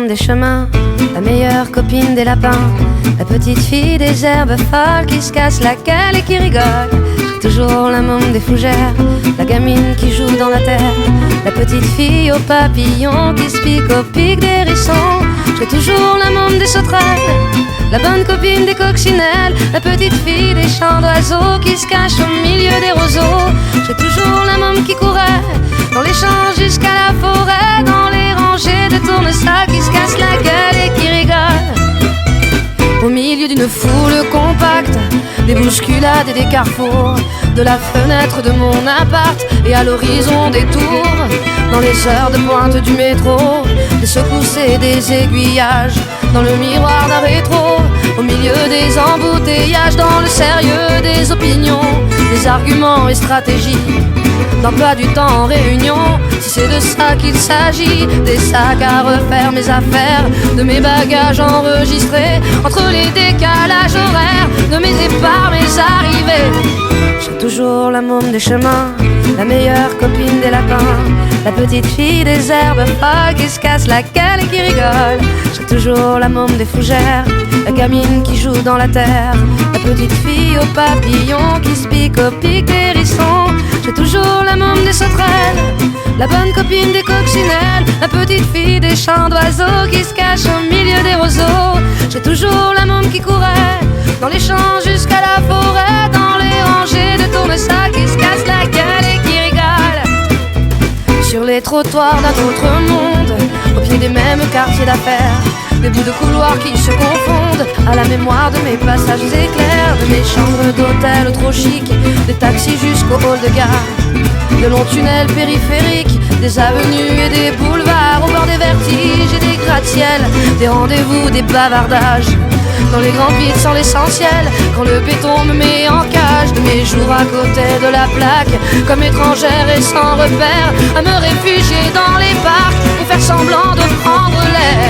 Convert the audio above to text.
môme des chemins, la meilleure copine des lapins, la petite fille des herbes folles qui se casse la gueule et qui rigole. J'ai toujours la môme des fougères, la gamine qui joue dans la terre, la petite fille aux papillons qui se pique au pic des hérissons. J'ai toujours la môme des sauterelles, la bonne copine des coccinelles, la petite fille des chants d'oiseaux qui se cache au milieu des roseaux. J'ai toujours la môme qui courait dans les champs jusqu'à la forêt, dans les rangées de tournesols qui se cassent la gueule et qui rigolent. Au milieu d'une foule compacte, des bousculades et des carrefours, de la fenêtre de mon appart et à l'horizon des tours, dans les heures de pointe du métro, des secousses et des aiguillages, dans le miroir d'un rétro, au milieu des embouteillages, dans le sérieux des opinions, des arguments et stratégies, d'emploi du temps en réunion. Si c'est de ça qu'il s'agit, des sacs à refaire, mes affaires, de mes bagages enregistrés, entre les décalages horaires, de mes départs, mes arrivées. J'ai toujours la môme des chemins, la meilleure copine des lapins, la petite fille des herbes folles qui se casse la gueule et qui rigole. J'ai toujours la môme des fougères, la gamine qui joue dans la terre, la petite fille aux papillons qui se pique au pic des hérissons. J'ai toujours la môme des sauterelles, la bonne copine des coccinelles, la petite fille des chants d'oiseaux qui se cache au milieu des roseaux. J'ai toujours la môme qui courait dans les champs jusqu'à la forêt, dans les rangées de tournesols qui se cassent la gueule et qui rigolent. Sur les trottoirs d'un autre monde, au pied des mêmes quartiers d'affaires, des bouts de couloirs qui se confondent à la mémoire de mes passages éclairs, de mes chambres d'hôtel trop chic, des taxis jusqu'au hall de gare, de longs tunnels périphériques, des avenues et des boulevards, au bord des vertiges et des gratte-ciel, des rendez-vous, des bavardages, dans les grands vides sans l'essentiel, quand le béton me met en cage, de mes jours à côté de la plaque, comme étrangère et sans repère, à me réfugier dans les parcs pour faire semblant de prendre l'air.